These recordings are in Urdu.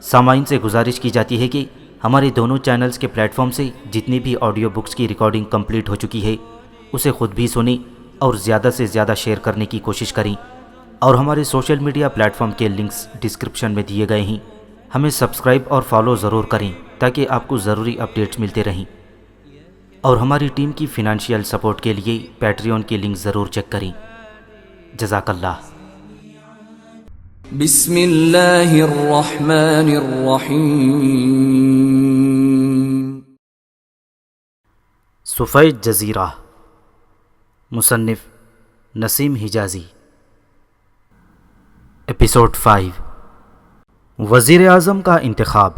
سامعین سے گزارش کی جاتی ہے کہ ہمارے دونوں چینلز کے پلیٹ فارم سے جتنی بھی آڈیو بکس کی ریکارڈنگ کمپلیٹ ہو چکی ہے اسے خود بھی سنیں اور زیادہ سے زیادہ شیئر کرنے کی کوشش کریں، اور ہمارے سوشل میڈیا پلیٹ فارم کے لنکس ڈسکرپشن میں دیے گئے ہیں، ہمیں سبسکرائب اور فالو ضرور کریں تاکہ آپ کو ضروری اپڈیٹس ملتے رہیں، اور ہماری ٹیم کی فنانشیل سپورٹ کے لیے پیٹریون کی لنک ضرور چیک کریں۔ جزاک اللہ۔ بسم اللہ الرحمن الرحیم۔ صفحۂ جزیرہ، مصنف نسیم حجازی۔ ایپیسوڈ 5، وزیر اعظم کا انتخاب۔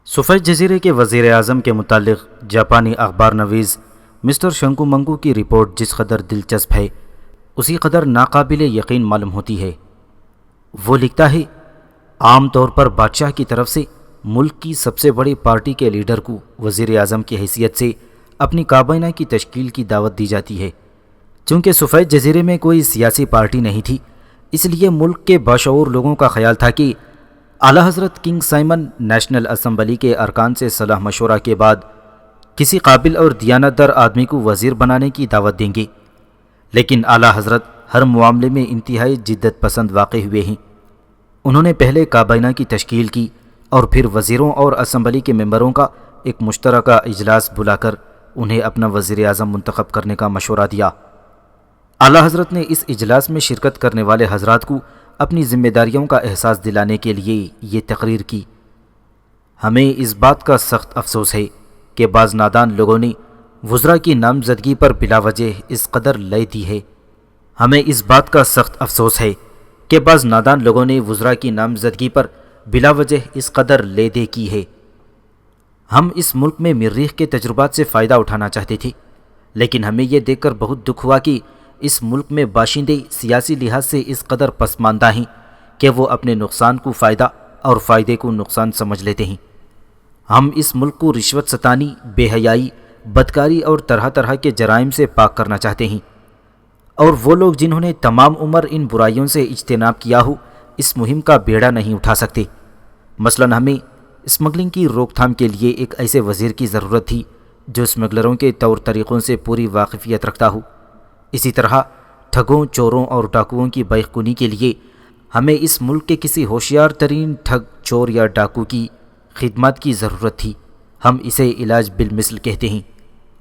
صفحۂ جزیرے کے وزیر اعظم کے متعلق جاپانی اخبار نویس مسٹر شنکو منگو کی رپورٹ جس قدر دلچسپ ہے اسی قدر ناقابل یقین معلوم ہوتی ہے۔ وہ لکھتا ہے، عام طور پر بادشاہ کی طرف سے ملک کی سب سے بڑی پارٹی کے لیڈر کو وزیر اعظم کی حیثیت سے اپنی کابینہ کی تشکیل کی دعوت دی جاتی ہے۔ چونکہ صفحۂ جزیرے میں کوئی سیاسی پارٹی نہیں تھی، اس لیے ملک کے باشعور لوگوں کا خیال تھا کہ اعلیٰ حضرت کنگ سائمن نیشنل اسمبلی کے ارکان سے صلاح مشورہ کے بعد کسی قابل اور دیانتدار آدمی کو وزیر بنانے کی دعوت دیں گے، لیکن اعلیٰ حضرت ہر معاملے میں انتہائی جدت پسند واقع ہوئے ہیں۔ انہوں نے پہلے کابینہ کی تشکیل کی اور پھر وزیروں اور اسمبلی کے ممبروں کا ایک مشترکہ اجلاس بلا کر انہیں اپنا وزیر اعظم منتخب کرنے کا مشورہ دیا۔ اعلیٰ حضرت نے اس اجلاس میں شرکت کرنے والے حضرات کو اپنی ذمہ داریوں کا احساس دلانے کے لیے یہ تقریر کی، ہمیں اس بات کا سخت افسوس ہے کہ بعض نادان لوگوں نے وزراء کی نامزدگی پر بلا وجہ اس قدر لے دی ہے۔ ہمیں اس بات کا سخت افسوس ہے کہ بعض نادان لوگوں نے وزراء کی نامزدگی پر بلا وجہ اس قدر لے دے کی ہے۔ ہم اس ملک میں مریخ کے تجربات سے فائدہ اٹھانا چاہتے تھے، لیکن ہمیں یہ دیکھ کر بہت دکھ ہوا کہ اس ملک میں باشندے سیاسی لحاظ سے اس قدر پسماندہ ہیں کہ وہ اپنے نقصان کو فائدہ اور فائدے کو نقصان سمجھ لیتے ہیں۔ ہم اس ملک کو رشوت ستانی، بے حیائی، بدکاری اور طرح طرح کے جرائم سے پاک کرنا چاہتے ہیں، اور وہ لوگ جنہوں نے تمام عمر ان برائیوں سے اجتناب کیا ہو اس مہم کا بیڑا نہیں اٹھا سکتے۔ مثلا ہمیں اسمگلنگ کی روک تھام کے لیے ایک ایسے وزیر کی ضرورت تھی جو اسمگلروں کے طور طریقوں سے پوری واقفیت رکھتا ہو۔ اسی طرح ٹھگوں، چوروں اور ڈاکوؤں کی بیخ کنی کے لیے ہمیں اس ملک کے کسی ہوشیار ترین ٹھگ، چور یا ڈاکو کی خدمات کی ضرورت تھی۔ ہم اسے علاج بالمثل کہتے ہیں،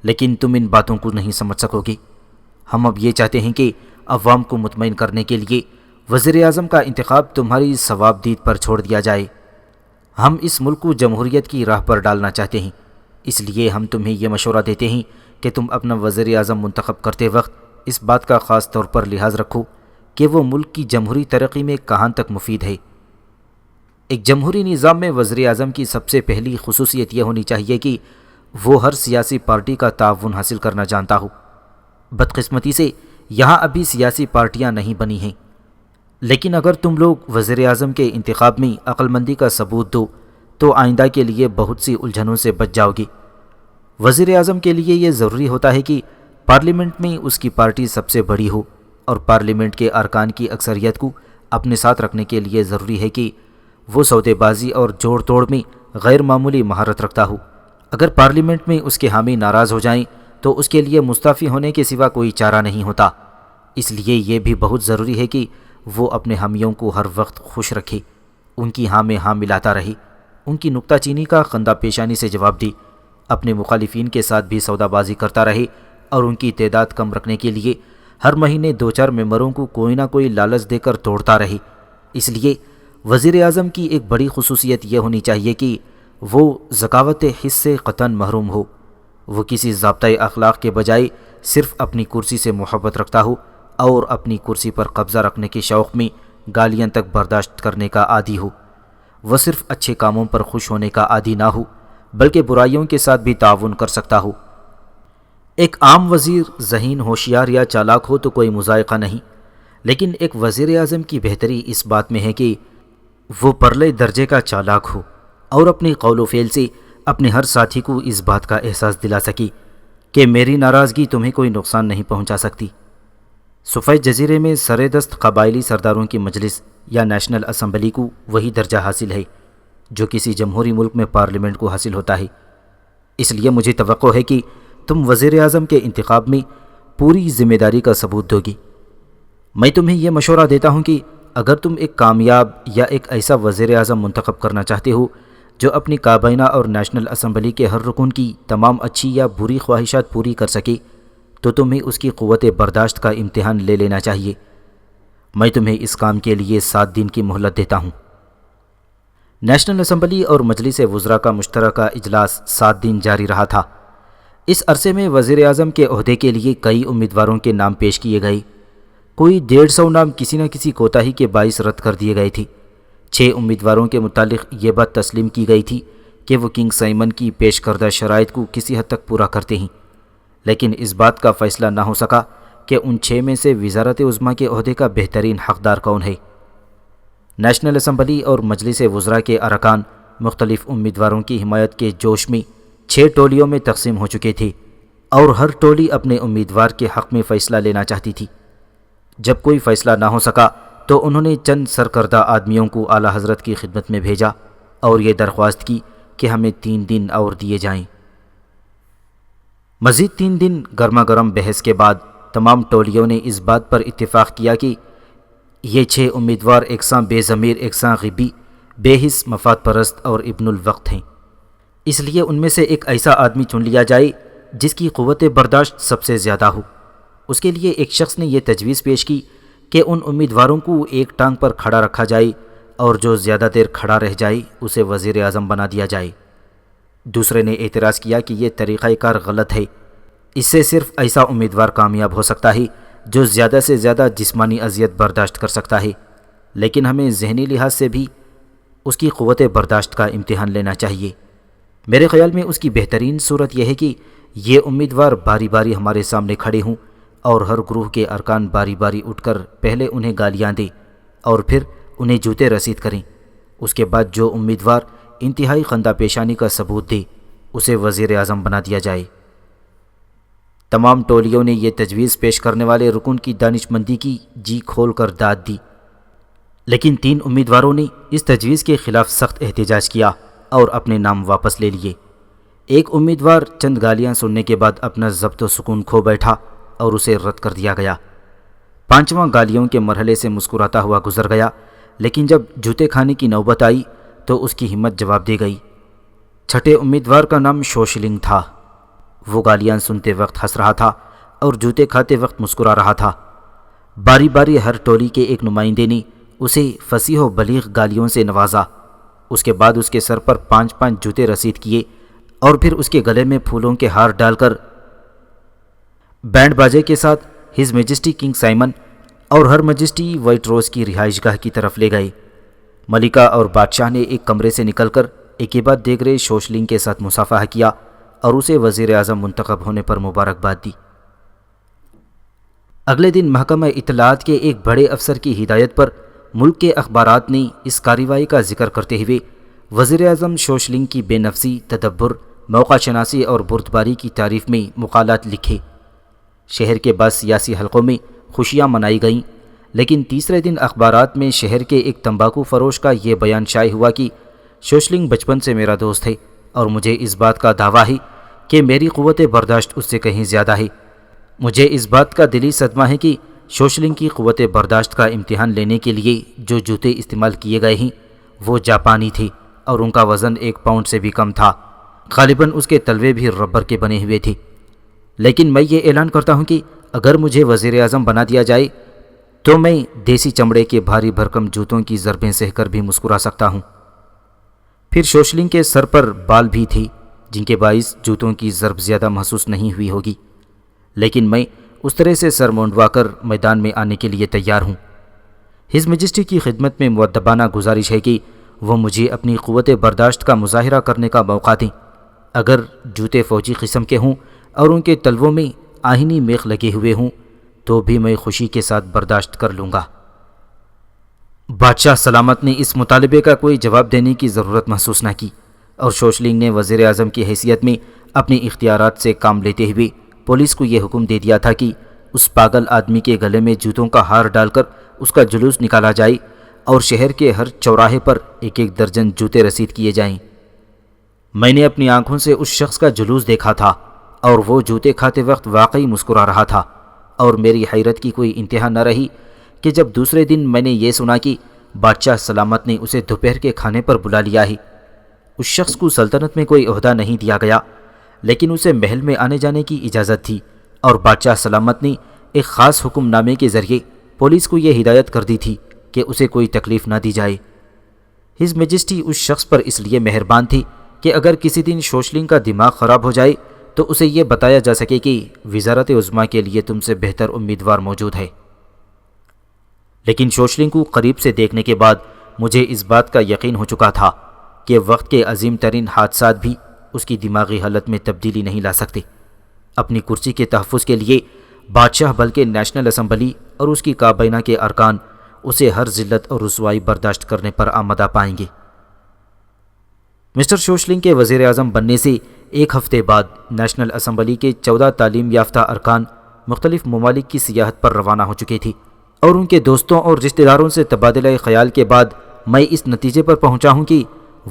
لیکن تم ان باتوں کو نہیں سمجھ سکو گے۔ ہم اب یہ چاہتے ہیں کہ عوام کو مطمئن کرنے کے لیے وزیر اعظم کا انتخاب تمہاری ثواب دید پر چھوڑ دیا جائے۔ ہم اس ملک کو جمہوریت کی راہ پر ڈالنا چاہتے ہیں، اس لیے ہم تمہیں یہ مشورہ دیتے ہیں کہ تم اپنا وزیر اعظم منتخب کرتے وقت اس بات کا خاص طور پر لحاظ رکھو کہ وہ ملک کی جمہوری ترقی میں کہاں تک مفید ہے۔ ایک جمہوری نظام میں وزیر اعظم کی سب سے پہلی خصوصیت یہ ہونی چاہیے کہ وہ ہر سیاسی پارٹی کا تعاون حاصل کرنا جانتا ہو۔ بدقسمتی سے یہاں ابھی سیاسی پارٹیاں نہیں بنی ہیں، لیکن اگر تم لوگ وزیر اعظم کے انتخاب میں عقل مندی کا ثبوت دو تو آئندہ کے لیے بہت سی الجھنوں سے بچ جاؤ گے۔ وزیر اعظم کے لیے یہ ضروری ہوتا ہے کہ پارلیمنٹ میں اس کی پارٹی سب سے بڑی ہو، اور پارلیمنٹ کے ارکان کی اکثریت کو اپنے ساتھ رکھنے کے لیے ضروری ہے کہ وہ سودے بازی اور جوڑ توڑ میں غیر معمولی مہارت رکھتا ہو۔ اگر پارلیمنٹ میں اس کے حامی ناراض ہو جائیں تو اس کے لیے مستعفی ہونے کے سوا کوئی چارہ نہیں ہوتا۔ اس لیے یہ بھی بہت ضروری ہے کہ وہ اپنے حامیوں کو ہر وقت خوش رکھے، ان کی ہاں میں ہاں ملاتا رہے، ان کی نکتہ چینی کا خندہ پیشانی سے جواب دے، اپنے مخالفین کے ساتھ بھی سودا بازی کرتا رہے، اور ان کی تعداد کم رکھنے کے لیے ہر مہینے 2-4 ممبروں کو کوئی نہ کوئی لالچ دے کر توڑتا رہے۔ اس لیے وزیر اعظم کی ایک بڑی خصوصیت یہ ہونی چاہیے کہ وہ ذکاوت حس سے قطعاً محروم ہو، وہ کسی ضابطۂ اخلاق کے بجائے صرف اپنی کرسی سے محبت رکھتا ہو، اور اپنی کرسی پر قبضہ رکھنے کے شوق میں گالیاں تک برداشت کرنے کا عادی ہو۔ وہ صرف اچھے کاموں پر خوش ہونے کا عادی نہ ہو بلکہ برائیوں کے ساتھ بھی تعاون کر سکتا ہو۔ ایک عام وزیر ذہین، ہوشیار یا چالاک ہو تو کوئی مذائقہ نہیں، لیکن ایک وزیر اعظم کی بہتری اس بات میں ہے کہ وہ پرلے درجے کا چالاک ہو اور اپنی قول و فعل سے اپنے ہر ساتھی کو اس بات کا احساس دلا سکی کہ میری ناراضگی تمہیں کوئی نقصان نہیں پہنچا سکتی۔ صفحۂ جزیرے میں سرے دست قبائلی سرداروں کی مجلس یا نیشنل اسمبلی کو وہی درجہ حاصل ہے جو کسی جمہوری ملک میں پارلیمنٹ کو حاصل ہوتا ہے۔ اس لیے مجھے توقع ہے کہ تم وزیر اعظم کے انتخاب میں پوری ذمہ داری کا ثبوت دو گی۔ میں تمہیں یہ مشورہ دیتا ہوں کہ اگر تم ایک کامیاب یا ایک ایسا وزیر اعظم منتخب کرنا چاہتے ہو جو اپنی کابینہ اور نیشنل اسمبلی کے ہر رکن کی تمام اچھی یا بری خواہشات پوری کر سکے، تو تمہیں اس کی قوت برداشت کا امتحان لے لینا چاہیے۔ میں تمہیں اس کام کے لیے 7 دن کی مہلت دیتا ہوں۔ نیشنل اسمبلی اور مجلس وزراء کا مشترکہ اجلاس 7 دن جاری رہا تھا۔ اس عرصے میں وزیر اعظم کے عہدے کے لیے کئی امیدواروں کے نام پیش کیے گئے۔ کوئی 150 نام کسی نہ کسی کوتاہی کے باعث رد کر دیے گئے تھے۔ 6 امیدواروں کے متعلق یہ بات تسلیم کی گئی تھی کہ وہ کنگ سائمن کی پیش کردہ شرائط کو کسی حد تک پورا کرتے ہیں، لیکن اس بات کا فیصلہ نہ ہو سکا کہ ان 6 میں سے وزارت عظمیٰ کے عہدے کا بہترین حقدار کون ہے۔ نیشنل اسمبلی اور مجلس وزراء کے ارکان مختلف امیدواروں کی حمایت کے جوش میں 6 ٹولیوں میں تقسیم ہو چکے تھے اور ہر ٹولی اپنے امیدوار کے حق میں فیصلہ لینا چاہتی تھی۔ جب کوئی فیصلہ نہ ہو سکا تو انہوں نے چند سرکردہ آدمیوں کو اعلیٰ حضرت کی خدمت میں بھیجا اور یہ درخواست کی کہ ہمیں 3 دن اور دیے جائیں۔ مزید 3 دن گرما گرم بحث کے بعد تمام ٹولیوں نے اس بات پر اتفاق کیا کہ یہ 6 امیدوار یکساں بے ضمیر، یکساں غیبی، بے حس، مفاد پرست اور ابن الوقت ہیں۔ اس لیے ان میں سے ایک ایسا آدمی چن لیا جائے جس کی قوت برداشت سب سے زیادہ ہو۔ اس کے لیے ایک شخص نے یہ تجویز پیش کی کہ ان امیدواروں کو ایک ٹانگ پر کھڑا رکھا جائے اور جو زیادہ دیر کھڑا رہ جائے اسے وزیر اعظم بنا دیا جائے۔ دوسرے نے اعتراض کیا کہ یہ طریقہ کار غلط ہے، اس سے صرف ایسا امیدوار کامیاب ہو سکتا ہے جو زیادہ سے زیادہ جسمانی اذیت برداشت کر سکتا ہے، لیکن ہمیں ذہنی لحاظ سے بھی اس کی قوت برداشت کا امتحان لینا چاہیے۔ میرے خیال میں اس کی بہترین صورت یہ ہے کہ یہ امیدوار باری باری ہمارے سامنے کھڑے ہوں اور ہر گروہ کے ارکان باری باری اٹھ کر پہلے انہیں گالیاں دیں اور پھر انہیں جوتے رسید کریں۔ اس کے بعد جو امیدوار انتہائی خندہ پیشانی کا ثبوت دے اسے وزیر اعظم بنا دیا جائے۔ تمام ٹولیوں نے یہ تجویز پیش کرنے والے رکن کی دانشمندی کی جی کھول کر داد دی، لیکن 3 امیدواروں نے اس تجویز کے خلاف سخت احتجاج کیا اور اپنے نام واپس لے لیے۔ ایک امیدوار چند گالیاں سننے کے بعد اپنا ضبط و سکون کھو بیٹھا اور اسے رد کر دیا گیا۔ 5واں گالیوں کے مرحلے سے مسکراتا ہوا گزر گیا، لیکن جب جوتے کھانے کی نوبت آئی تو اس کی ہمت جواب دے گئی۔ 6 امیدوار کا نام شوشلنگ تھا۔ وہ گالیاں سنتے وقت ہنس رہا تھا اور جوتے کھاتے وقت مسکرا رہا تھا۔ باری باری ہر ٹولی کے ایک نمائندے نے اسے فصیح و بلیغ گالیوں سے نوازا۔ اس کے بعد اس کے سر پر 5 جوتے رسید کیے اور پھر اس کے گلے میں پھولوں کے ہار ڈال کر بینڈ باجے کے ساتھ ہز میجسٹی کنگ سائمن اور ہر میجسٹی وائٹ روز کی رہائش گاہ کی طرف لے گئے۔ ملکہ اور بادشاہ نے ایک کمرے سے نکل کر ایک کے بعد دیگرے شوشلنگ کے ساتھ مصافحہ کیا اور اسے وزیر اعظم منتخب ہونے پر مبارکباد دی۔ اگلے دن محکمہ اطلاعات کے ایک بڑے افسر کی ہدایت پر ملک کے اخبارات نے اس کارروائی کا ذکر کرتے ہوئے وزیر اعظم شوشلنگ کی بے نفسی، تدبر، موقع شناسی اور بردباری کی تعریف میں مقالات لکھے۔ شہر کے بعض سیاسی حلقوں میں خوشیاں منائی گئیں، لیکن تیسرے دن اخبارات میں شہر کے ایک تمباکو فروش کا یہ بیان شائع ہوا کہ شوشلنگ بچپن سے میرا دوست ہے اور مجھے اس بات کا دعویٰ ہے کہ میری قوت برداشت اس سے کہیں زیادہ ہے۔ مجھے اس بات کا دلی صدمہ ہے کہ شوشلنگ کی قوت برداشت کا امتحان لینے کے لیے جو جوتے استعمال کیے گئے ہیں وہ جاپانی تھے اور ان کا وزن 1 پاؤنڈ سے بھی کم تھا۔ غالباً اس کے تلوے بھی ربر کے بنے ہوئے تھے۔ لیکن میں یہ اعلان کرتا ہوں کہ اگر مجھے وزیر اعظم بنا دیا جائے تو میں دیسی چمڑے کے بھاری بھرکم جوتوں کی ضربیں سہ کر بھی مسکرا سکتا ہوں۔ پھر شوشلنگ کے سر پر بال بھی تھے جن کے باعث جوتوں کی ضرب زیادہ محسوس نہیں ہوئی ہوگی، لیکن میں اس طرح سے سر منڈوا کر میدان میں آنے کے لیے تیار ہوں۔ ہز میجسٹی کی خدمت میں مؤدبانہ گزارش ہے کہ وہ مجھے اپنی قوت برداشت کا مظاہرہ کرنے کا موقع دیں۔ اگر جوتے فوجی قسم کے ہوں اور ان کے تلووں میں آہنی میخ لگے ہوئے ہوں تو بھی میں خوشی کے ساتھ برداشت کر لوں گا۔ بادشاہ سلامت نے اس مطالبے کا کوئی جواب دینے کی ضرورت محسوس نہ کی اور شوشلنگ نے وزیر اعظم کی حیثیت میں اپنی اختیارات سے کام لیتے ہوئے پولیس کو یہ حکم دے دیا تھا کہ اس پاگل آدمی کے گلے میں جوتوں کا ہار ڈال کر اس کا جلوس نکالا جائے اور شہر کے ہر چوراہے پر ایک ایک درجن جوتے رسید کیے جائیں۔ میں نے اپنی آنکھوں سے اس شخص کا جلوس دیکھا تھا اور وہ جوتے کھاتے وقت واقعی مسکرا رہا تھا، اور میری حیرت کی کوئی انتہا نہ رہی کہ جب دوسرے دن میں نے یہ سنا کہ بادشاہ سلامت نے اسے دوپہر کے کھانے پر بلا لیا ہے۔ اس شخص کو سلطنت میں کوئی عہدہ نہیں دیا گیا، لیکن اسے محل میں آنے جانے کی اجازت تھی، اور بادشاہ سلامت نے ایک خاص حکم نامے کے ذریعے پولیس کو یہ ہدایت کر دی تھی کہ اسے کوئی تکلیف نہ دی جائے۔ ہز میجسٹی اس شخص پر اس لیے مہربان تھی کہ اگر کسی دن شوشلنگ کا دماغ خراب ہو جائے تو اسے یہ بتایا جا سکے کہ وزارت عظمیٰ کے لیے تم سے بہتر امیدوار موجود ہے۔ لیکن شوشلنگ کو قریب سے دیکھنے کے بعد مجھے اس بات کا یقین ہو چکا تھا کہ وقت کے عظیم ترین حادثات بھی اس کی دماغی حالت میں تبدیلی نہیں لا سکتے۔ اپنی کرسی کے تحفظ کے لیے بادشاہ بلکہ نیشنل اسمبلی اور اس کی کابینہ کے ارکان اسے ہر ذلت اور رسوائی برداشت کرنے پر آمادہ پائیں گے۔ مسٹر شوشلنگ کے وزیر اعظم بننے سے ایک ہفتے بعد نیشنل اسمبلی کے 14 تعلیم یافتہ ارکان مختلف ممالک کی سیاحت پر روانہ ہو چکے تھے، اور ان کے دوستوں اور رشتہ داروں سے تبادلہ خیال کے بعد میں اس نتیجے پر پہنچا ہوں کہ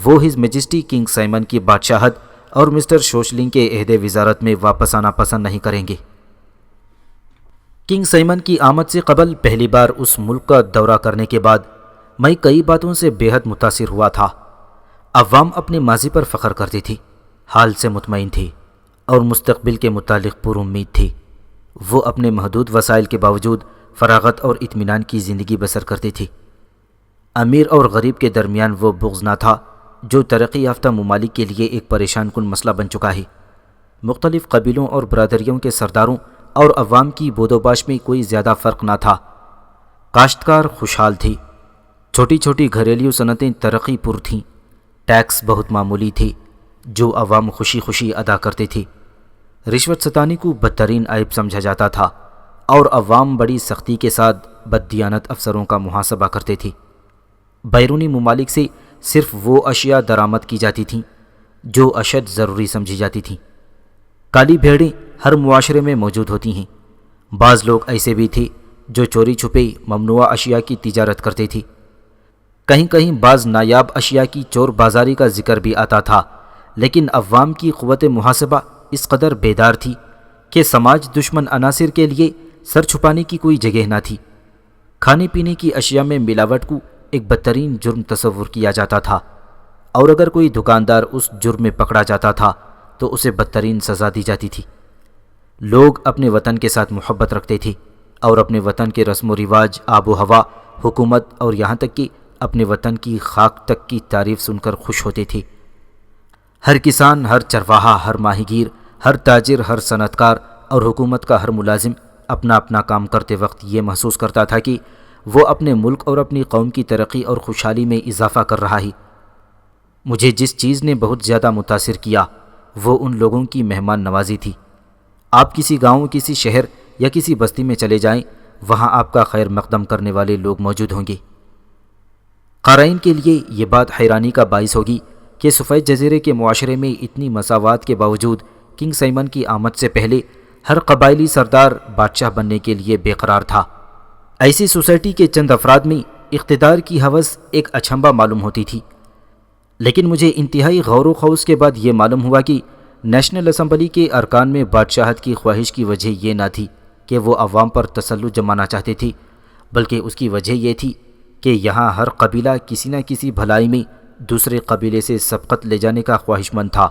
وہ ہز میجسٹی کنگ سائمن کی بادشاہت اور مسٹر شوشلنگ کے عہد وزارت میں واپس آنا پسند نہیں کریں گے۔ کنگ سائمن کی آمد سے قبل پہلی بار اس ملک کا دورہ کرنے کے بعد میں کئی باتوں سے بے حد متاثر ہوا تھا۔ عوام اپنے ماضی پر فخر کرتی تھی، حال سے مطمئن تھی اور مستقبل کے متعلق پر امید تھی۔ وہ اپنے محدود وسائل کے باوجود فراغت اور اطمینان کی زندگی بسر کرتی تھی۔ امیر اور غریب کے درمیان وہ بغض نہ تھا جو ترقی یافتہ ممالک کے لیے ایک پریشان کن مسئلہ بن چکا ہے۔ مختلف قبیلوں اور برادریوں کے سرداروں اور عوام کی بود و باش میں کوئی زیادہ فرق نہ تھا۔ کاشتکار خوشحال تھی، چھوٹی چھوٹی گھریلو صنعتیں ترقی پر تھیں، ٹیکس بہت معمولی تھی جو عوام خوشی خوشی ادا کرتے تھے، رشوت ستانی کو بدترین عیب سمجھا جاتا تھا، اور عوام بڑی سختی کے ساتھ بددیانت افسروں کا محاسبہ کرتے تھے۔ بیرونی ممالک سے صرف وہ اشیاء درآمد کی جاتی تھیں جو اشد ضروری سمجھی جاتی تھیں۔ کالی بھیڑیں ہر معاشرے میں موجود ہوتی ہیں۔ بعض لوگ ایسے بھی تھے جو چوری چھپے ممنوعہ اشیاء کی تجارت کرتے تھے۔ کہیں کہیں بعض نایاب اشیاء کی چور بازاری کا ذکر بھی آتا تھا، لیکن عوام کی قوت محاسبہ اس قدر بیدار تھی کہ سماج دشمن عناصر کے لیے سر چھپانے کی کوئی جگہ نہ تھی۔ کھانے پینے کی اشیاء میں ملاوٹ کو ایک بدترین جرم تصور کیا جاتا تھا، اور اگر کوئی دکاندار اس جرم میں پکڑا جاتا تھا تو اسے بدترین سزا دی جاتی تھی۔ لوگ اپنے وطن کے ساتھ محبت رکھتے تھے اور اپنے وطن کے رسم و رواج، آب و ہوا، حکومت اور یہاں تک کہ اپنے وطن کی خاک تک کی تعریف سن کر خوش ہوتے تھے۔ ہر کسان، ہر چرواہا، ہر ماہی گیر، ہر تاجر، ہر صنعت کار اور حکومت کا ہر ملازم اپنا اپنا کام کرتے وقت یہ محسوس کرتا تھا کہ وہ اپنے ملک اور اپنی قوم کی ترقی اور خوشحالی میں اضافہ کر رہا ہے۔ مجھے جس چیز نے بہت زیادہ متاثر کیا وہ ان لوگوں کی مہمان نوازی تھی۔ آپ کسی گاؤں، کسی شہر یا کسی بستی میں چلے جائیں، وہاں آپ کا خیر مقدم کرنے والے لوگ موجود ہوں گے۔ قارئین کے لیے یہ بات حیرانی کا باعث ہوگی کہ سفید جزیرے کے معاشرے میں اتنی مساوات کے باوجود کنگ سائمن کی آمد سے پہلے ہر قبائلی سردار بادشاہ بننے کے لیے بے قرار تھا۔ ایسی سوسائٹی کے چند افراد میں اقتدار کی ہوس ایک اچھمبا معلوم ہوتی تھی، لیکن مجھے انتہائی غور و خوض کے بعد یہ معلوم ہوا کہ نیشنل اسمبلی کے ارکان میں بادشاہت کی خواہش کی وجہ یہ نہ تھی کہ وہ عوام پر تسلط جمانا چاہتے تھے، بلکہ اس کی وجہ یہ تھی کہ یہاں ہر قبیلہ کسی نہ کسی بھلائی میں دوسرے قبیلے سے سبقت لے جانے کا خواہش مند تھا،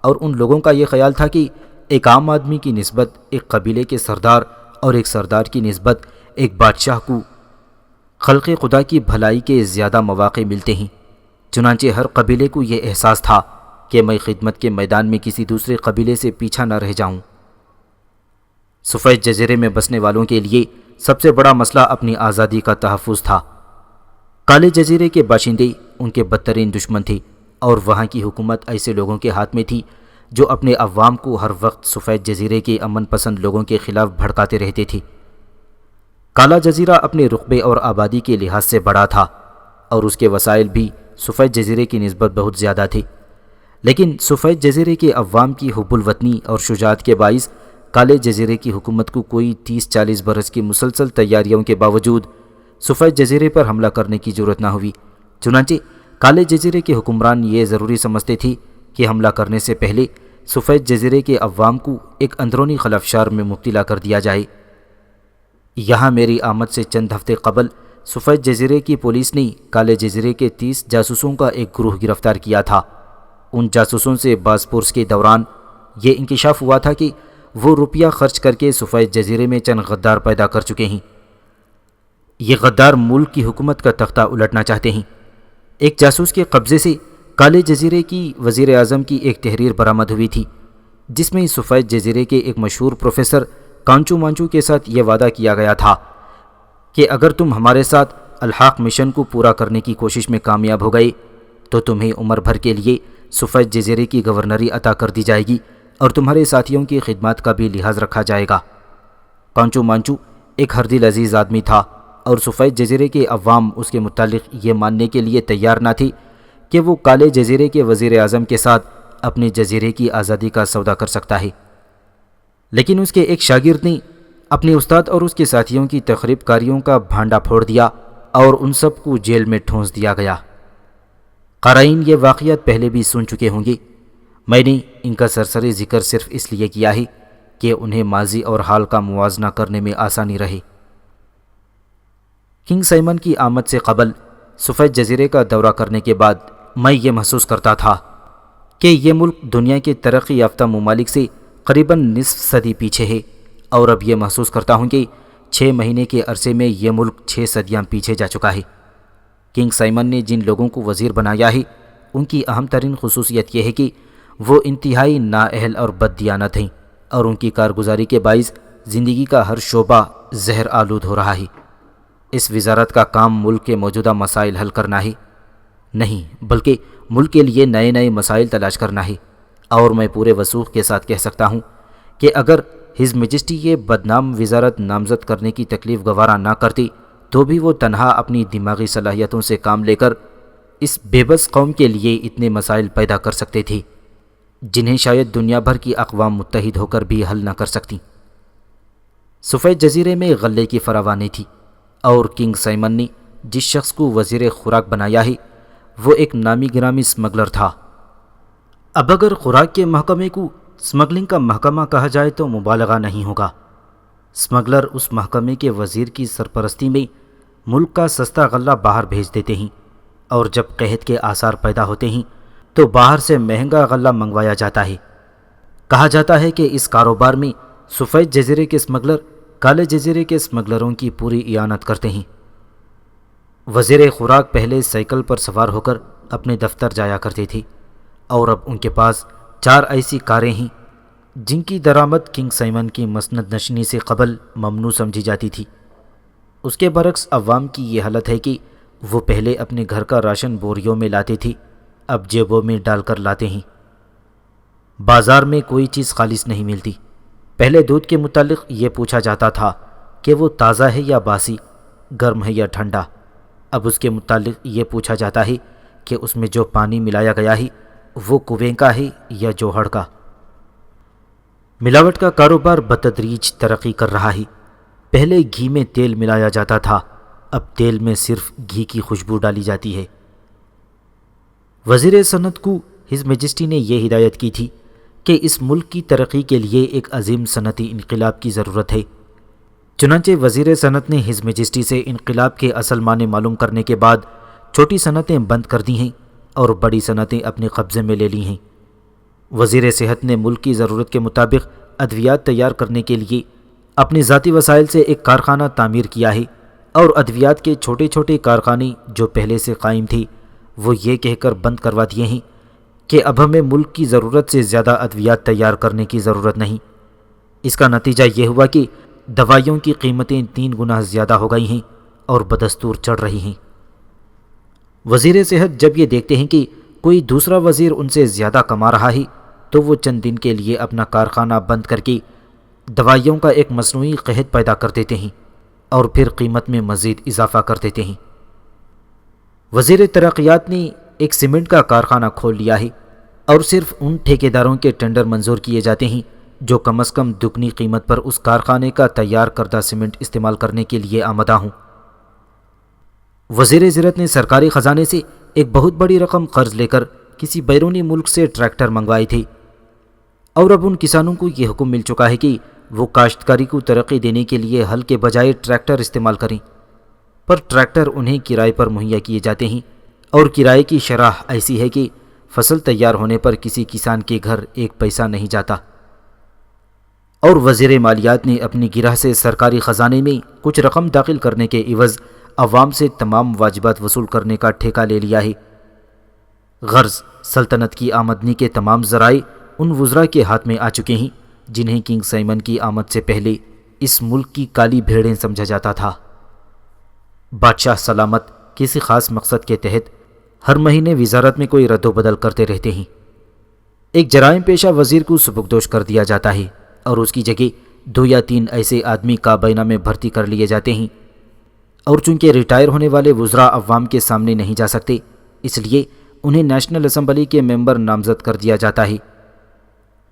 اور ان لوگوں کا یہ خیال تھا کہ ایک عام آدمی کی نسبت ایک قبیلے کے سردار اور ایک سردار کی نسبت ایک بادشاہ کو خلق خدا کی بھلائی کے زیادہ مواقع ملتے ہیں۔ چنانچہ ہر قبیلے کو یہ احساس تھا کہ میں خدمت کے میدان میں کسی دوسرے قبیلے سے پیچھا نہ رہ جاؤں۔ سفید جزیرے میں بسنے والوں کے لیے سب سے بڑا مسئلہ اپنی آزادی کا تحفظ تھا۔ کالے جزیرے کے باشندے ان کے بدترین دشمن تھے، اور وہاں کی حکومت ایسے لوگوں کے ہاتھ میں تھی جو اپنے عوام کو ہر وقت سفید جزیرے کے امن پسند لوگوں کے خلاف بھڑکاتے رہتے تھے۔ کالا جزیرہ اپنے رقبے اور آبادی کے لحاظ سے بڑا تھا، اور اس کے وسائل بھی سفید جزیرے کی نسبت بہت زیادہ تھے، لیکن سفید جزیرے کے عوام کی حب الوطنی اور شجاعت کے باعث کالے جزیرے کی حکومت کو کوئی 30-40 برس کی مسلسل تیاریوں کے باوجود سفید جزیرے پر حملہ کرنے کی ضرورت نہ ہوئی۔ چنانچہ کالے جزیرے کے حکمران یہ ضروری سمجھتے تھے کہ حملہ کرنے سے پہلے سفید جزیرے کے عوام کو ایک اندرونی خلفشار میں مبتلا کر دیا جائے۔ یہاں میری آمد سے چند ہفتے قبل سفید جزیرے کی پولیس نے کالے جزیرے کے 30 جاسوسوں کا ایک گروہ گرفتار کیا تھا۔ ان جاسوسوں سے باز پرس کے دوران یہ انکشاف ہوا تھا کہ وہ روپیہ خرچ کر کے سفید جزیرے میں چند غدار پیدا کر چکے ہیں۔ یہ غدار ملک کی حکومت کا تختہ الٹنا چاہتے ہیں۔ ایک جاسوس کے قبضے سے کالے جزیرے کی وزیر اعظم کی ایک تحریر برآمد ہوئی تھی، جس میں سفید جزیرے کے ایک مشہور پروفیسر کانچو مانچو کے ساتھ یہ وعدہ کیا گیا تھا کہ اگر تم ہمارے ساتھ الحاق مشن کو پورا کرنے کی کوشش میں کامیاب ہو گئے تو تمہیں عمر بھر کے لیے سفید جزیرے کی گورنری عطا کر دی جائے گی اور تمہارے ساتھیوں کی خدمات کا بھی لحاظ رکھا جائے گا۔ کانچو مانچو ایک ہردل عزیز آدمی تھا اور سفید جزیرے کے عوام اس کے متعلق یہ ماننے کے لیے تیار نہ تھی کہ وہ کالے جزیرے کے وزیر اعظم کے ساتھ اپنے جزیرے کی آزادی کا سودا کر سکتا ہے۔ لیکن اس کے ایک شاگرد نے اپنے استاد اور اس کے ساتھیوں کی تخریب کاریوں کا بھانڈا پھوڑ دیا اور ان سب کو جیل میں ٹھونس دیا گیا۔ قارئین یہ واقعات پہلے بھی سن چکے ہوں گے، میں نے ان کا سرسری ذکر صرف اس لیے کیا ہے کہ انہیں ماضی اور حال کا موازنہ کرنے میں آسانی رہے۔ کنگ سائمن کی آمد سے قبل سفید جزیرے کا دورہ کرنے کے بعد میں یہ محسوس کرتا تھا کہ یہ ملک دنیا کے ترقی یافتہ ممالک سے قریباً نصف صدی پیچھے ہے، اور اب یہ محسوس کرتا ہوں کہ 6 مہینے کے عرصے میں یہ ملک 6 صدیاں پیچھے جا چکا ہے۔ کنگ سائمن نے جن لوگوں کو وزیر بنایا ہے ان کی اہم ترین خصوصیت یہ ہے کہ وہ انتہائی نااہل اور بد دیانت ہیں، اور ان کی کارگزاری کے باعث زندگی کا ہر شعبہ زہر آلود ہو رہا ہے۔ اس وزارت کا کام ملک کے موجودہ مسائل حل کرنا ہے نہیں، بلکہ ملک کے لیے نئے نئے مسائل تلاش کرنا ہے، اور میں پورے وثوق کے ساتھ کہہ سکتا ہوں کہ اگر ہز میجسٹی یہ بدنام وزارت نامزد کرنے کی تکلیف گوارا نہ کرتی تو بھی وہ تنہا اپنی دماغی صلاحیتوں سے کام لے کر اس بے بس قوم کے لیے اتنے مسائل پیدا کر سکتے تھے جنہیں شاید دنیا بھر کی اقوام متحد ہو کر بھی حل نہ کر سکتی۔ سفید جزیرے میں غلے کی فراوانی تھی، اور کنگ سائمن نے جس شخص کو وزیر خوراک بنایا ہے وہ ایک نامی گرامی اسمگلر تھا۔ اب اگر خوراک کے محکمے کو اسمگلنگ کا محکمہ کہا جائے تو مبالغہ نہیں ہوگا۔ اسمگلر اس محکمے کے وزیر کی سرپرستی میں ملک کا سستا غلہ باہر بھیج دیتے ہیں، اور جب قحط کے آثار پیدا ہوتے ہیں تو باہر سے مہنگا غلہ منگوایا جاتا ہے۔ کہا جاتا ہے کہ اس کاروبار میں سفید جزیرے کے اسمگلر کالے جزیرے کے اسمگلروں کی پوری اعانت کرتے ہیں۔ وزیر خوراک پہلے سائیکل پر سوار ہو کر اپنے دفتر جایا کرتے تھے، اور اب ان کے پاس 4 ایسی کاریں ہیں جن کی درآمد کنگ سائمن کی مسند نشینی سے قبل ممنوع سمجھی جاتی تھی۔ اس کے برعکس عوام کی یہ حالت ہے کہ وہ پہلے اپنے گھر کا راشن بوریوں میں لاتے تھے، اب جیبوں میں ڈال کر لاتے ہیں۔ بازار میں کوئی چیز خالص نہیں ملتی۔ پہلے دودھ کے متعلق یہ پوچھا جاتا تھا کہ وہ تازہ ہے یا باسی، گرم ہے یا ٹھنڈا، اب اس کے متعلق یہ پوچھا جاتا ہے کہ اس میں جو پانی ملایا گیا ہے وہ کنویں کا ہے یا جوہڑ کا۔ ملاوٹ کا کاروبار بتدریج ترقی کر رہا ہے۔ پہلے گھی میں تیل ملایا جاتا تھا، اب تیل میں صرف گھی کی خوشبو ڈالی جاتی ہے۔ وزیر صنعت کو ہز میجسٹی نے یہ ہدایت کی تھی کہ اس ملک کی ترقی کے لیے ایک عظیم صنعتی انقلاب کی ضرورت ہے۔ چنانچہ وزیر صنعت نے ہز میجسٹی سے انقلاب کے اصل معنی معلوم کرنے کے بعد چھوٹی صنعتیں بند کر دی ہیں اور بڑی صنعتیں اپنے قبضے میں لے لی ہیں۔ وزیر صحت نے ملک کی ضرورت کے مطابق ادویات تیار کرنے کے لیے اپنے ذاتی وسائل سے ایک کارخانہ تعمیر کیا ہے، اور ادویات کے چھوٹے چھوٹے کارخانے جو پہلے سے قائم تھے وہ یہ کہہ کر بند کروا دیے ہیں کہ اب ہمیں ملک کی ضرورت سے زیادہ ادویات تیار کرنے کی ضرورت نہیں۔ اس کا نتیجہ یہ ہوا کہ دوائیوں کی قیمتیں 3 گنا زیادہ ہو گئی ہیں اور بدستور چڑھ رہی ہیں۔ وزیر صحت جب یہ دیکھتے ہیں کہ کوئی دوسرا وزیر ان سے زیادہ کما رہا ہے تو وہ چند دن کے لیے اپنا کارخانہ بند کر کے دوائیوں کا ایک مصنوعی قحط پیدا کر دیتے ہیں اور پھر قیمت میں مزید اضافہ کر دیتے ہیں۔ وزیر ترقیات نے ایک سیمنٹ کا کارخانہ کھول لیا ہے، اور صرف ان ٹھیکیداروں کے ٹینڈر منظور کیے جاتے ہیں جو کم از کم دگنی قیمت پر اس کارخانے کا تیار کردہ سیمنٹ استعمال کرنے کے لیے آمادہ ہوں۔ وزیر زراعت نے سرکاری خزانے سے ایک بہت بڑی رقم قرض لے کر کسی بیرونی ملک سے ٹریکٹر منگوائے تھے، اور اب ان کسانوں کو یہ حکم مل چکا ہے کہ وہ کاشتکاری کو ترقی دینے کے لیے ہل کے بجائے ٹریکٹر استعمال کریں، پر ٹریکٹر انہیں کرائے پر مہیا کیے جاتے ہیں، اور کرائے کی شرح ایسی ہے کہ فصل تیار ہونے پر کسی کسان کے گھر ایک پیسہ نہیں جاتا، اور وزیر مالیات نے اپنی گرہ سے سرکاری خزانے میں کچھ رقم داخل کرنے کے عوض عوام سے تمام واجبات وصول کرنے کا ٹھیکہ لے لیا ہے۔ غرض سلطنت کی آمدنی کے تمام ذرائع ان وزراء کے ہاتھ میں آ چکے ہیں جنہیں کنگ سائمن کی آمد سے پہلے اس ملک کی کالی بھیڑیں سمجھا جاتا تھا۔ بادشاہ سلامت کسی خاص مقصد کے تحت ہر مہینے وزارت میں کوئی رد و بدل کرتے رہتے ہیں۔ ایک جرائم پیشہ وزیر کو سبکدوش کر دیا جاتا ہے اور اس کی جگہ 2 یا 3 ایسے آدمی کابینہ میں بھرتی کر لیے جاتے ہیں، اور چونکہ ریٹائر ہونے والے وزراء عوام کے سامنے نہیں جا سکتے، اس لیے انہیں نیشنل اسمبلی کے ممبر نامزد کر دیا جاتا ہے۔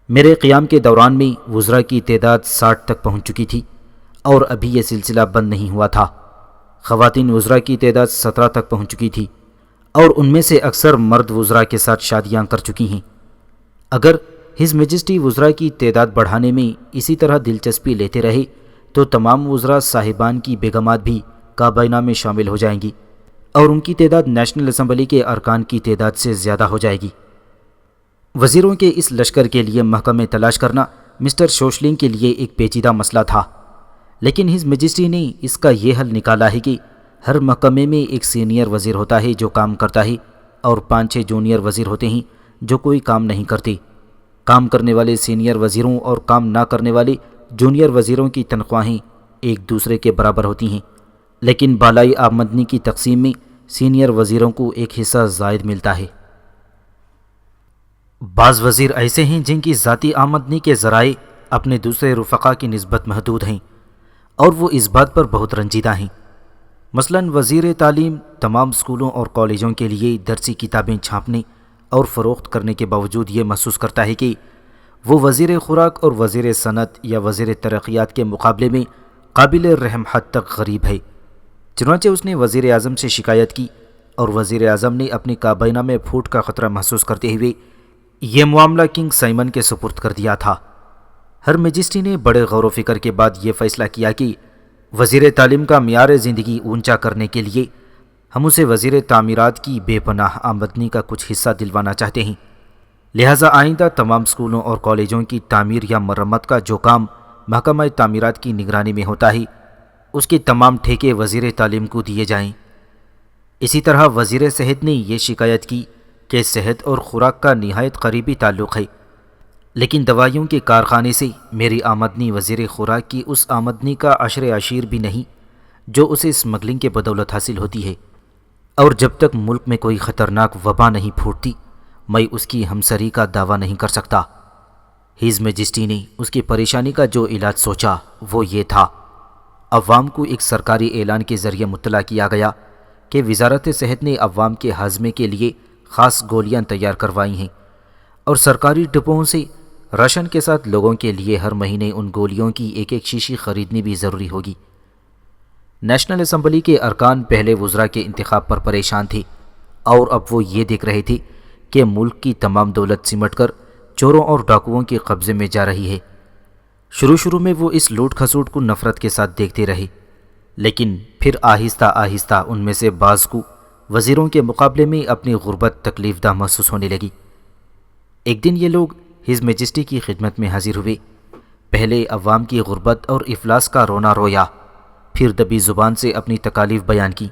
میرے قیام کے دوران میں وزراء کی تعداد 60 تک پہنچ چکی تھی، اور ابھی یہ سلسلہ بند نہیں ہوا تھا۔ خواتین وزراء کی تعداد 17 تک پہنچ چکی تھی، اور ان میں سے اکثر مرد وزراء کے ساتھ شادیاں کر چکی ہیں۔ اگر ہز میجسٹی وزراء کی تعداد بڑھانے میں اسی طرح دلچسپی لیتے رہے تو تمام وزراء صاحبان کی بیگمات بھی کابینہ میں شامل ہو جائیں گی، اور ان کی تعداد نیشنل اسمبلی کے ارکان کی تعداد سے زیادہ ہو جائے گی۔ وزیروں کے اس لشکر کے لیے محکمے تلاش کرنا مسٹر شوشلنگ کے لیے ایک پیچیدہ مسئلہ تھا، لیکن ہز میجسٹی نے اس کا یہ حل نکالا ہے کہ ہر محکمے میں ایک سینئر وزیر ہوتا ہے جو کام کرتا ہے، اور 5-6 جونیئر وزیر ہوتے ہیں جو کوئی کام نہیں کرتے۔ کام کرنے والے سینئر وزیروں اور کام نہ کرنے والے جونیئر وزیروں کی تنخواہیں ایک دوسرے کے برابر ہوتی ہیں، لیکن بالائی آمدنی کی تقسیم میں سینئر وزیروں کو ایک حصہ زائد ملتا ہے۔ بعض وزیر ایسے ہیں جن کی ذاتی آمدنی کے ذرائع اپنے دوسرے رفقا کی نسبت محدود ہیں، اور وہ اس بات پر بہت رنجیدہ ہیں۔ مثلاً وزیر تعلیم تمام اسکولوں اور کالجوں کے لیے درسی کتابیں چھاپنے اور فروخت کرنے کے باوجود یہ محسوس کرتا ہے کہ وہ وزیر خوراک اور وزیر صنعت یا وزیر ترقیات کے مقابلے میں قابل رحم حد تک غریب ہے۔ چنانچہ اس نے وزیر اعظم سے شکایت کی، اور وزیر اعظم نے اپنی کابینہ میں پھوٹ کا خطرہ محسوس کرتے ہوئے یہ معاملہ کنگ سائمن کے سپرد کر دیا تھا۔ ہر میجسٹی نے بڑے غور و فکر کے بعد یہ فیصلہ کیا کہ وزیر تعلیم کا معیار زندگی اونچا کرنے کے لیے ہم اسے وزیر تعمیرات کی بے پناہ آمدنی کا کچھ حصہ دلوانا چاہتے ہیں، لہٰذا آئندہ تمام اسکولوں اور کالجوں کی تعمیر یا مرمت کا جو کام محکمہ تعمیرات کی نگرانی میں ہوتا ہے، اس کے تمام ٹھیکے وزیر تعلیم کو دیے جائیں۔ اسی طرح وزیر صحت نے یہ شکایت کی کہ صحت اور خوراک کا نہایت قریبی تعلق ہے، لیکن دوائیوں کے کارخانے سے میری آمدنی وزیر خوراک کی اس آمدنی کا عشر عشیر بھی نہیں جو اسے اسمگلنگ کے بدولت حاصل ہوتی ہے، اور جب تک ملک میں کوئی خطرناک وبا نہیں پھوٹتی میں اس کی ہمسری کا دعویٰ نہیں کر سکتا۔ ہز میجسٹی نے اس کی پریشانی کا جو علاج سوچا وہ یہ تھا۔ عوام کو ایک سرکاری اعلان کے ذریعے مطلع کیا گیا کہ وزارت صحت نے عوام کے ہاضمے کے لیے خاص گولیاں تیار کروائی ہیں، اور سرکاری ڈپوں سے راشن کے ساتھ لوگوں کے لیے ہر مہینے ان گولیوں کی ایک ایک شیشی خریدنی بھی ضروری ہوگی۔ نیشنل اسمبلی کے ارکان پہلے وزراء کے انتخاب پر پریشان تھے، اور اب وہ یہ دیکھ رہے تھے کہ ملک کی تمام دولت سمٹ کر چوروں اور ڈاکوؤں کے قبضے میں جا رہی ہے۔ شروع میں وہ اس لوٹ کھسوٹ کو نفرت کے ساتھ دیکھتے رہے، لیکن پھر آہستہ آہستہ ان میں سے بعض کو وزیروں کے مقابلے میں اپنی غربت تکلیف دہ محسوس ہونے لگی۔ ایک دن یہ لوگ ہز میجسٹی کی خدمت میں حاضر ہوئے۔ پہلے عوام کی غربت اور افلاس کا رونا رویا، پھر دبی زبان سے اپنی تکالیف بیان کی،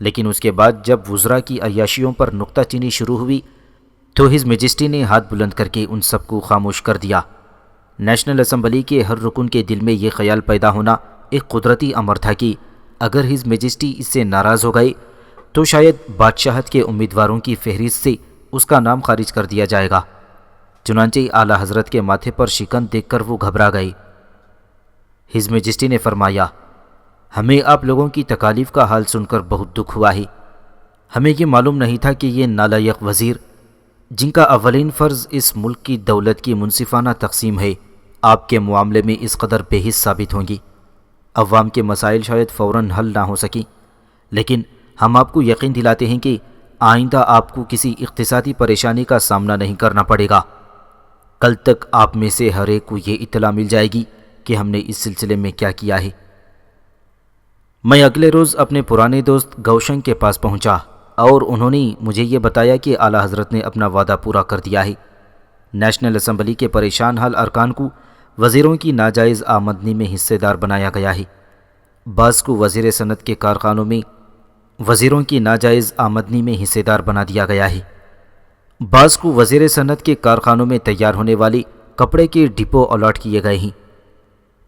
لیکن اس کے بعد جب وزراء کی عیاشیوں پر نکتہ چینی شروع ہوئی تو ہز میجسٹی نے ہاتھ بلند کر کے ان سب کو خاموش کر دیا۔ نیشنل اسمبلی کے ہر رکن کے دل میں یہ خیال پیدا ہونا ایک قدرتی امر تھا کہ اگر ہز میجسٹی اس سے ناراض ہو گئے تو شاید بادشاہت کے امیدواروں کی فہرست سے اس کا نام خارج کر دیا جائے گا۔ چنانچہ اعلیٰ حضرت کے ماتھے پر شکن دیکھ کر وہ گھبرا گئے۔ ہز میجسٹی نے فرمایا، ہمیں آپ لوگوں کی تکالیف کا حال سن کر بہت دکھ ہوا ہے۔ ہمیں یہ معلوم نہیں تھا کہ یہ نالائق وزیر جن کا اولین فرض اس ملک کی دولت کی منصفانہ تقسیم ہے، آپ کے معاملے میں اس قدر بے حس ثابت ہوں گی۔ عوام کے مسائل شاید فوراً حل نہ ہو سکیں، لیکن ہم آپ کو یقین دلاتے ہیں کہ آئندہ آپ کو کسی اقتصادی پریشانی کا سامنا نہیں کرنا پڑے گا۔ کل تک آپ میں سے ہر ایک کو یہ اطلاع مل جائے گی کہ ہم نے اس سلسلے میں کیا کیا ہے۔ میں اگلے روز اپنے پرانے دوست گوشنگ کے پاس پہنچا اور انہوں نے مجھے یہ بتایا کہ اعلیٰ حضرت نے اپنا وعدہ پورا کر دیا ہے۔ نیشنل اسمبلی کے پریشان حال ارکان کو وزیروں کی ناجائز آمدنی میں حصے دار بنایا گیا ہے۔ بعض کو وزیر صنعت کے کارخانوں میں وزیروں کی ناجائز آمدنی میں حصے دار بنا دیا گیا ہے۔ بعض کو وزیر صنعت کے کارخانوں میں تیار ہونے والے کپڑے کے ڈپو الاٹ کیے گئے ہیں۔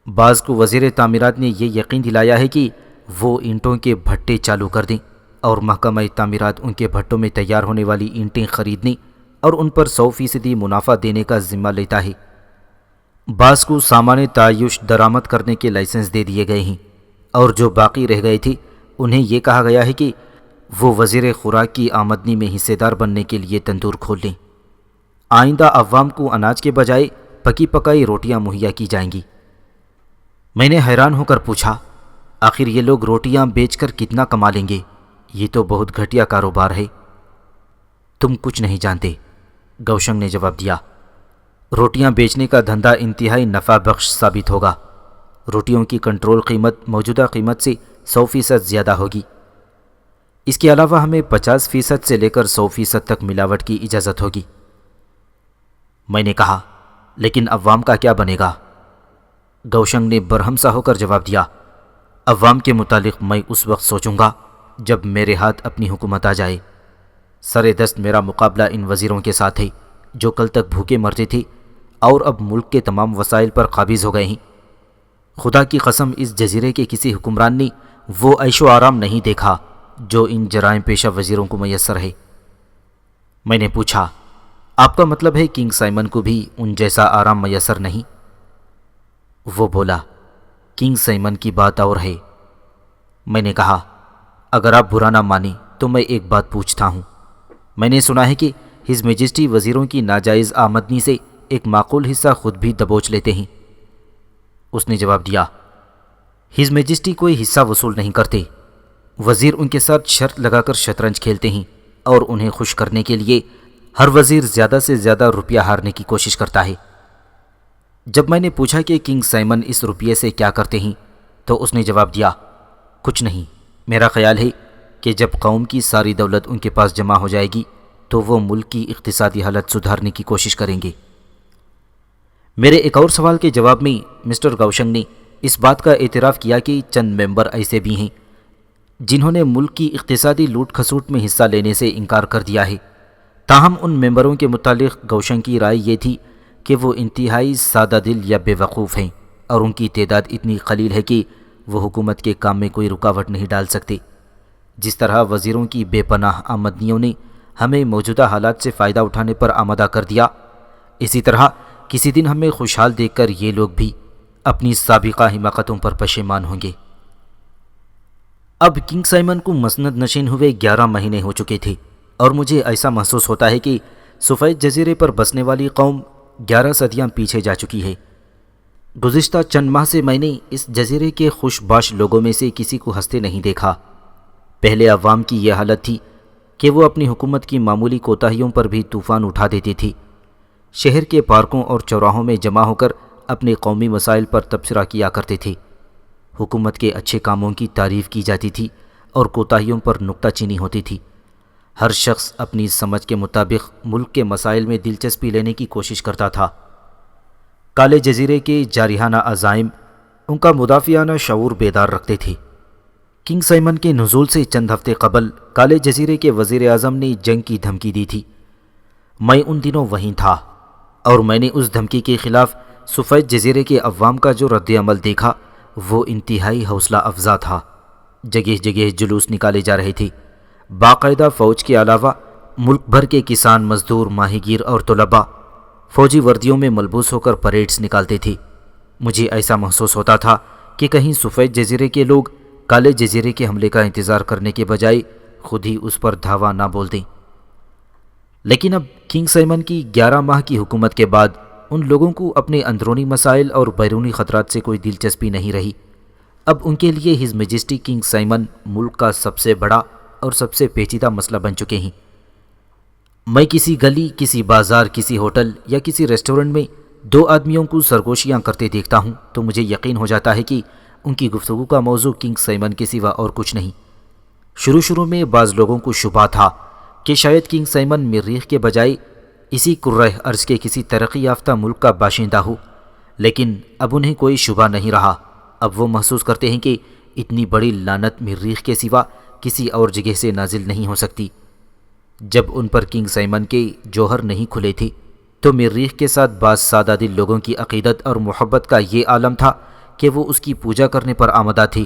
بعض کو وزیر تعمیرات نے یہ یقین دلایا ہے کہ وہ اینٹوں کے بھٹے چالو کر دیں اور محکمہ تعمیرات ان کے بھٹوں میں تیار ہونے والی اینٹیں خریدنے اور ان پر 100% منافع دینے کا ذمہ لیتا ہے۔ بعض کو سامان تعیش درآمد کرنے کے لائسنس دے دیے گئے ہیں اور جو باقی رہ گئے تھے انہیں یہ کہا گیا ہے کہ وہ وزیر خوراک کی آمدنی میں حصے دار بننے کے لیے تندور کھول لیں۔ آئندہ عوام کو اناج کے بجائے پکی پکائی روٹیاں مہیا کی جائیں گی۔ میں نے حیران ہو کر پوچھا، آخر یہ لوگ روٹیاں بیچ کر کتنا کما لیں گے؟ یہ تو بہت گھٹیا کاروبار ہے۔ تم کچھ نہیں جانتے، گوشنگ نے جواب دیا۔ روٹیاں بیچنے کا دھندا انتہائی نفع بخش ثابت ہوگا۔ روٹیوں کی کنٹرول قیمت موجودہ قیمت سے 100% زیادہ ہوگی۔ اس کے علاوہ ہمیں 50% سے لے کر 100% تک ملاوٹ کی اجازت ہوگی۔ میں نے کہا، لیکن عوام کا کیا بنے گا؟ گوشنگ نے برہم سا ہو کر جواب دیا، عوام کے متعلق میں اس وقت سوچوں گا جب میرے ہاتھ اپنی حکومت آ جائے۔ سر دست میرا مقابلہ ان وزیروں کے ساتھ ہے جو کل تک بھوکے مرتے تھے اور اب ملک کے تمام وسائل پر قابض ہو گئے ہیں۔ خدا کی قسم اس جزیرے کے کسی حکمران نے وہ عیش و آرام نہیں دیکھا جو ان جرائم پیشہ وزیروں کو میسر ہے۔ میں نے پوچھا، آپ کا مطلب ہے کنگ سائمن کو بھی ان جیسا آرام میسر نہیں؟ وہ بولا، کنگ سائمن کی بات اور ہے۔ میں نے کہا، اگر آپ برا نہ مانیں تو میں ایک بات پوچھتا ہوں۔ میں نے سنا ہے کہ ہز میجسٹی وزیروں کی ناجائز آمدنی سے ایک معقول حصہ خود بھی دبوچ لیتے ہیں۔ اس نے جواب دیا، ہز میجسٹی کوئی حصہ وصول نہیں کرتے۔ وزیر ان کے ساتھ شرط لگا کر شطرنج کھیلتے ہیں اور انہیں خوش کرنے کے لیے ہر وزیر زیادہ سے زیادہ روپیہ ہارنے کی کوشش کرتا ہے۔ جب میں نے پوچھا کہ کنگ سائمن اس روپیے سے کیا کرتے ہیں تو اس نے جواب دیا، کچھ نہیں، میرا خیال ہے کہ جب قوم کی ساری دولت ان کے پاس جمع ہو جائے گی تو وہ ملک کی اقتصادی حالت سدھارنے کی کوشش کریں گے۔ میرے ایک اور سوال کے جواب میں مسٹر گوشنگ نے اس بات کا اعتراف کیا کہ چند ممبر ایسے بھی ہیں جنہوں نے ملک کی اقتصادی لوٹ کھسوٹ میں حصہ لینے سے انکار کر دیا ہے۔ تاہم ان ممبروں کے متعلق گوشنگ کی رائے یہ تھی کہ وہ انتہائی سادہ دل یا بے وقوف ہیں اور ان کی تعداد اتنی قلیل ہے کہ وہ حکومت کے کام میں کوئی رکاوٹ نہیں ڈال سکتے۔ جس طرح وزیروں کی بے پناہ آمدنیوں نے ہمیں موجودہ حالات سے فائدہ اٹھانے پر آمادہ کر دیا، اسی طرح کسی دن ہمیں خوشحال دیکھ کر یہ لوگ بھی اپنی سابقہ حماقتوں پر پشیمان ہوں گے۔ اب کنگ سائمن کو مسند نشین ہوئے 11 مہینے ہو چکے تھے اور مجھے ایسا محسوس ہوتا ہے کہ سفید جزیرے پر بسنے والی قوم 11 صدیاں پیچھے جا چکی ہے۔ گزشتہ چند ماہ سے میں نے اس جزیرے کے خوش باش لوگوں میں سے کسی کو ہنستے نہیں دیکھا۔ پہلے عوام کی یہ حالت تھی کہ وہ اپنی حکومت کی معمولی کوتاہیوں پر بھی طوفان اٹھا دیتی تھی۔ شہر کے پارکوں اور چوراہوں میں جمع ہو کر اپنے قومی مسائل پر تبصرہ کیا کرتے تھے۔ حکومت کے اچھے کاموں کی تعریف کی جاتی تھی اور کوتاہیوں پر نکتہ چینی ہوتی تھی۔ ہر شخص اپنی سمجھ کے مطابق ملک کے مسائل میں دلچسپی لینے کی کوشش کرتا تھا۔ کالے جزیرے کے جارحانہ عزائم ان کا مدافعانہ شعور بیدار رکھتے تھے۔ کنگ سائمن کے نزول سے چند ہفتے قبل کالے جزیرے کے وزیر اعظم نے جنگ کی دھمکی دی تھی۔ میں ان دنوں وہیں تھا اور میں نے اس دھمکی کے خلاف سفید جزیرے کے عوام کا جو رد عمل دیکھا وہ انتہائی حوصلہ افزا تھا۔ جگہ جگہ جلوس نکالے جا رہے تھے۔ باقاعدہ فوج کے علاوہ ملک بھر کے کسان، مزدور، ماہی گیر اور طلباء فوجی وردیوں میں ملبوس ہو کر پریڈز نکالتے تھے۔ مجھے ایسا محسوس ہوتا تھا کہ کہیں سفید جزیرے کے لوگ کالے جزیرے کے حملے کا انتظار کرنے کے بجائے خود ہی اس پر دھاوا نہ بول دیں۔ لیکن اب کنگ سائمن کی 11 ماہ کی حکومت کے بعد ان لوگوں کو اپنے اندرونی مسائل اور بیرونی خطرات سے کوئی دلچسپی نہیں رہی۔ اب ان کے لیے ہز میجسٹی کنگ سائمن ملک کا سب سے بڑا اور سب سے پیچیدہ مسئلہ بن چکے ہیں۔ میں کسی گلی، کسی بازار، کسی ہوٹل یا کسی ریسٹورنٹ میں دو آدمیوں کو سرگوشیاں کرتے دیکھتا ہوں تو مجھے یقین ہو جاتا ہے کہ ان کی گفتگو کا موضوع کنگ سائمن کے سوا اور کچھ نہیں۔ شروع میں بعض لوگوں کو شبہ تھا کہ شاید کنگ سائمن مریخ کے بجائے اسی کرۂ ارض کے کسی ترقی یافتہ ملک کا باشندہ ہو، لیکن اب انہیں کوئی شبہ نہیں رہا۔ اب وہ محسوس کرتے ہیں کہ اتنی بڑی لعنت مریخ کے سوا کسی اور جگہ سے نازل نہیں ہو سکتی۔ جب ان پر کنگ سائمن کے جوہر نہیں کھلے تھے تو مریخ کے ساتھ بعض سادہ دل لوگوں کی عقیدت اور محبت کا یہ عالم تھا کہ وہ اس کی پوجا کرنے پر آمادہ تھے،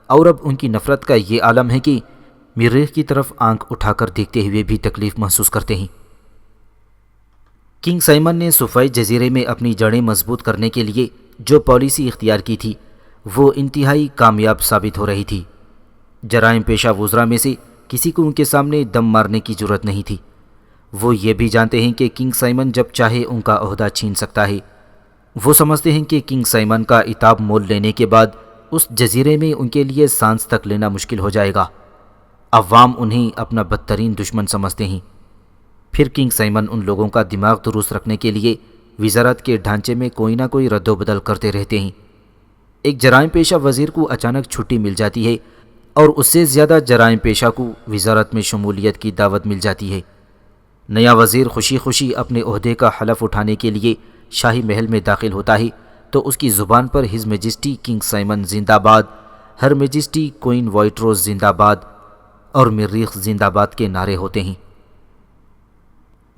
اور اب ان کی نفرت کا یہ عالم ہے کہ مریخ کی طرف آنکھ اٹھا کر دیکھتے ہوئے بھی تکلیف محسوس کرتے ہیں۔ کنگ سائمن نے سوفائی جزیرے میں اپنی جڑیں مضبوط کرنے کے لیے جو پالیسی اختیار کی تھی وہ انتہائی کامیاب ثابت ہو رہی تھی۔ جرائم پیشہ وزراء میں سے کسی کو ان کے سامنے دم مارنے کی جرت نہیں تھی۔ وہ یہ بھی جانتے ہیں کہ کنگ سائمن جب چاہے ان کا عہدہ چھین سکتا ہے۔ وہ سمجھتے ہیں کہ کنگ سائمن کا عتاب مول لینے کے بعد اس جزیرے میں ان کے لیے سانس تک لینا مشکل ہو جائے گا۔ عوام انہیں اپنا بدترین دشمن سمجھتے ہیں۔ پھر کنگ سائمن ان لوگوں کا دماغ درست رکھنے کے لیے وزارت کے ڈھانچے میں کوئی نہ کوئی رد و بدل کرتے رہتے ہیں۔ ایک جرائم پیشہ وزیر کو اچانک چھٹی مل جاتی ہے اور اس سے زیادہ جرائم پیشہ کو وزارت میں شمولیت کی دعوت مل جاتی ہے۔ نیا وزیر خوشی خوشی اپنے عہدے کا حلف اٹھانے کے لیے شاہی محل میں داخل ہوتا ہے تو اس کی زبان پر ہز میجسٹی کنگ سائمن زندہ باد، ہر میجسٹی کوئن وائٹروز زندہ باد اور مریخ زندہ باد کے نعرے ہوتے ہیں۔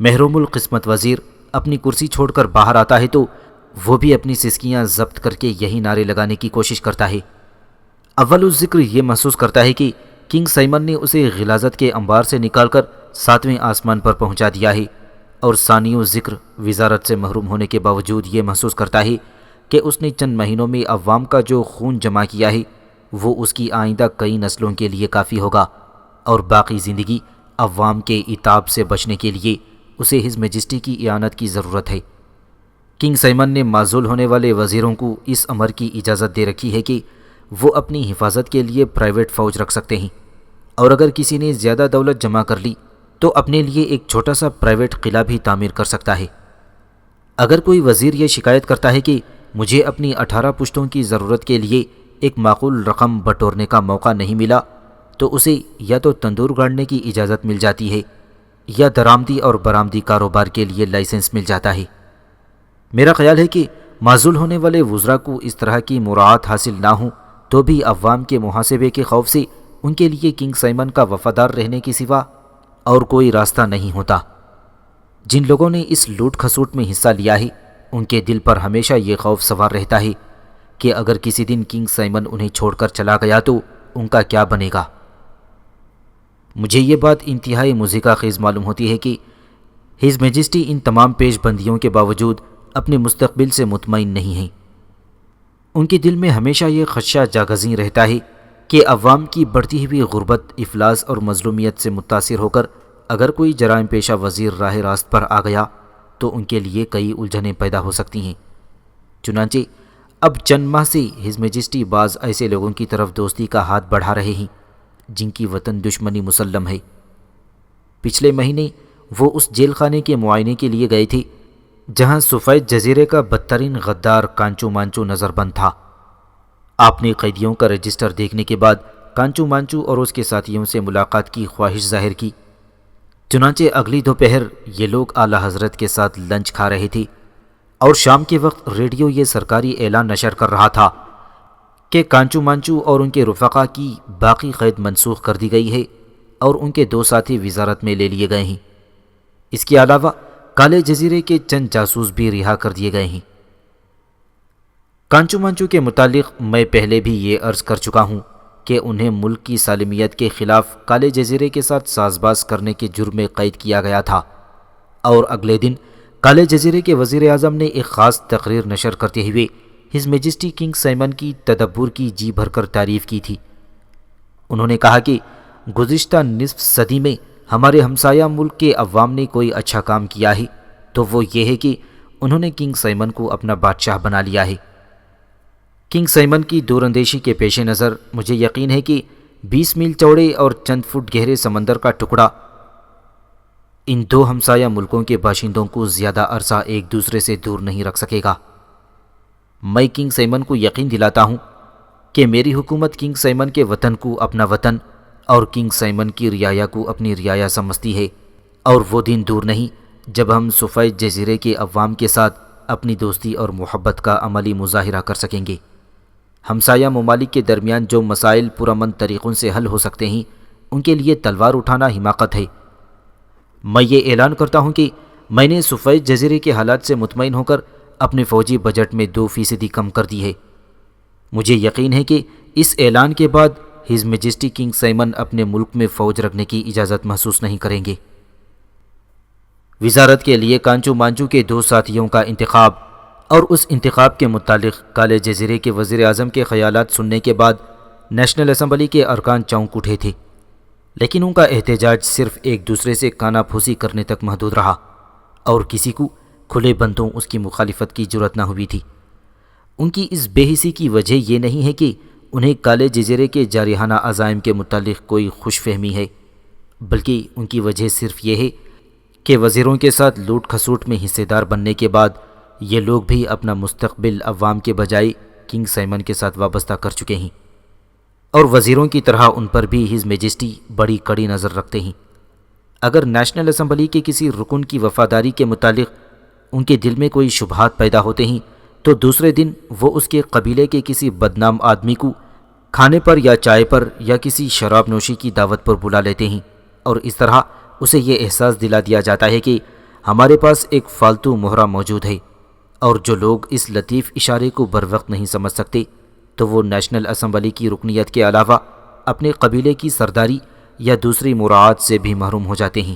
محروم القسمت وزیر اپنی کرسی چھوڑ کر باہر آتا ہے تو وہ بھی اپنی سسکیاں ضبط کر کے یہی نعرے لگانے کی کوشش کرتا ہے۔ اول الذکر یہ محسوس کرتا ہے کہ کنگ سائمن نے اسے غلاظت کے انبار سے نکال کر 7ویں آسمان پر پہنچا دیا ہے، اور ثانی الذکر وزارت سے محروم ہونے کے باوجود یہ محسوس کرتا ہے کہ اس نے چند مہینوں میں عوام کا جو خون جمع کیا ہے وہ اس کی آئندہ کئی نسلوں کے لیے کافی ہوگا، اور باقی زندگی عوام کے عتاب سے بچنے کے لیے اسے ہز میجسٹی کی اعانت کی ضرورت ہے۔ کنگ سائمن نے معزول ہونے والے وزیروں کو اس امر کی اجازت دے رکھی ہے کہ وہ اپنی حفاظت کے لیے پرائیویٹ فوج رکھ سکتے ہیں، اور اگر کسی نے زیادہ دولت جمع کر لی تو اپنے لیے ایک چھوٹا سا پرائیویٹ قلعہ بھی تعمیر کر سکتا ہے۔ اگر کوئی وزیر یہ شکایت کرتا ہے کہ مجھے اپنی 18 پشتوں کی ضرورت کے لیے ایک معقول رقم بٹورنے کا موقع نہیں ملا تو اسے یا تو تندور گاڑنے کی اجازت مل جاتی ہے یا درآمدی اور برآمدی کاروبار کے لیے لائسنس مل جاتا ہے۔ میرا خیال ہے کہ معزول ہونے والے وزراء کو اس طرح کی مراعات حاصل نہ ہوں تو بھی عوام کے محاسبے کے خوف سے ان کے لیے کنگ سائمن کا وفادار رہنے کے سوا اور کوئی راستہ نہیں ہوتا۔ جن لوگوں نے اس لوٹ کھسوٹ میں حصہ لیا ہے ان کے دل پر ہمیشہ یہ خوف سوار رہتا ہے کہ اگر کسی دن کنگ سائمن انہیں چھوڑ کر چلا گیا تو ان کا کیا بنے گا۔ مجھے یہ بات انتہائی مضحکہ خیز معلوم ہوتی ہے کہ ہز میجسٹی ان تمام پیش بندیوں کے باوجود اپنے مستقبل سے مطمئن نہیں ہیں۔ ان کے دل میں ہمیشہ یہ خدشہ جاگزیں رہتا ہے کہ عوام کی بڑھتی ہوئی غربت، افلاس اور مظلومیت سے متاثر ہو کر اگر کوئی جرائم پیشہ وزیر راہ راست پر آ گیا تو ان کے لیے کئی الجھنیں پیدا ہو سکتی ہیں۔ چنانچہ اب چند ماہ سے ہز میجسٹی بعض ایسے لوگوں کی طرف دوستی کا ہاتھ بڑھا رہے ہیں جن کی وطن دشمنی مسلم ہے۔ پچھلے مہینے وہ اس جیل خانے کے معائنے کے لیے گئے تھے جہاں سوفائی جزیرے کا بدترین غدار کانچو مانچو نظر بند تھا۔ آپ نے قیدیوں کا رجسٹر دیکھنے کے بعد کانچو مانچو اور اس کے ساتھیوں سے ملاقات کی خواہش ظاہر کی۔ چنانچہ اگلی دوپہر یہ لوگ اعلی حضرت کے ساتھ لنچ کھا رہے تھے، اور شام کے وقت ریڈیو یہ سرکاری اعلان نشر کر رہا تھا کہ کانچو مانچو اور ان کے رفقا کی باقی قید منسوخ کر دی گئی ہے اور ان کے 2 ساتھی وزارت میں لے لیے گئے ہیں۔ اس کے علاوہ کالے جزیرے کے چند جاسوس بھی رہا کر دیے گئے ہیں۔ کانچو مانچو کے متعلق میں پہلے بھی یہ عرض کر چکا ہوں کہ انہیں ملک کی سالمیت کے خلاف کالے جزیرے کے ساتھ ساز باز کرنے کے جرم میں قید کیا گیا تھا، اور اگلے دن کالے جزیرے کے وزیر اعظم نے ایک خاص تقریر نشر کرتے ہوئے ہز میجسٹی کنگ سائمن کی تدبر کی جی بھر کر تعریف کی تھی۔ انہوں نے کہا کہ گزشتہ نصف صدی میں ہمارے ہمسایہ ملک کے عوام نے کوئی اچھا کام کیا ہے تو وہ یہ ہے کہ انہوں نے کنگ سائمن کو اپنا بادشاہ بنا لیا ہے۔ کنگ سائمن کی دور اندیشی کے پیش نظر مجھے یقین ہے کہ 20 میل چوڑے اور چند فٹ گہرے سمندر کا ٹکڑا ان دو ہمسایہ ملکوں کے باشندوں کو زیادہ عرصہ ایک دوسرے سے دور نہیں رکھ سکے گا۔ میں کنگ سائمن کو یقین دلاتا ہوں کہ میری حکومت کنگ سائمن کے وطن کو اپنا وطن اور کنگ سائمن کی رعایا کو اپنی رعایا سمجھتی ہے، اور وہ دن دور نہیں جب ہم سفید جزیرے کے عوام کے ساتھ اپنی دوستی اور محبت کا عملی مظاہرہ کر سکیں گے۔ ہمسایہ ممالک کے درمیان جو مسائل پرامن طریقوں سے حل ہو سکتے ہیں، ان کے لیے تلوار اٹھانا حماقت ہے۔ میں یہ اعلان کرتا ہوں کہ میں نے سفید جزیرے کے حالات سے مطمئن ہو کر اپنے فوجی بجٹ میں 2% کم کر دی ہے۔ مجھے یقین ہے کہ اس اعلان کے بعد ہز میجسٹی کنگ سائمن اپنے ملک میں فوج رکھنے کی اجازت محسوس نہیں کریں گے۔ وزارت کے لیے کانچو مانچو کے 2 ساتھیوں کا انتخاب اور اس انتخاب کے متعلق کالے جزیرے کے وزیر اعظم کے خیالات سننے کے بعد نیشنل اسمبلی کے ارکان چونک اٹھے تھے، لیکن ان کا احتجاج صرف ایک دوسرے سے کانا پھوسی کرنے تک محدود رہا اور کسی کو کھلے بندوں اس کی مخالفت کی جرأت نہ ہوئی تھی۔ ان کی اس بے حسی کی وجہ یہ نہیں ہے کہ انہیں کالے جزیرے کے جارحانہ عزائم کے متعلق کوئی خوش فہمی ہے، بلکہ ان کی وجہ صرف یہ ہے کہ وزیروں کے ساتھ لوٹ کھسوٹ میں حصے دار بننے کے بعد یہ لوگ بھی اپنا مستقبل عوام کے بجائے کنگ سائمن کے ساتھ وابستہ کر چکے ہیں، اور وزیروں کی طرح ان پر بھی ہز میجسٹی بڑی کڑی نظر رکھتے ہیں۔ اگر نیشنل اسمبلی کے کسی رکن کی وفاداری کے متعلق ان کے دل میں کوئی شبہات پیدا ہوتے ہیں تو دوسرے دن وہ اس کے قبیلے کے کسی بدنام آدمی کو کھانے پر یا چائے پر یا کسی شراب نوشی کی دعوت پر بلا لیتے ہیں، اور اس طرح اسے یہ احساس دلا دیا جاتا ہے کہ ہمارے پاس ایک فالتو مہرہ موجود ہے، اور جو لوگ اس لطیف اشارے کو بر وقت نہیں سمجھ سکتے تو وہ نیشنل اسمبلی کی رکنیت کے علاوہ اپنے قبیلے کی سرداری یا دوسری مراعات سے بھی محروم ہو جاتے ہیں۔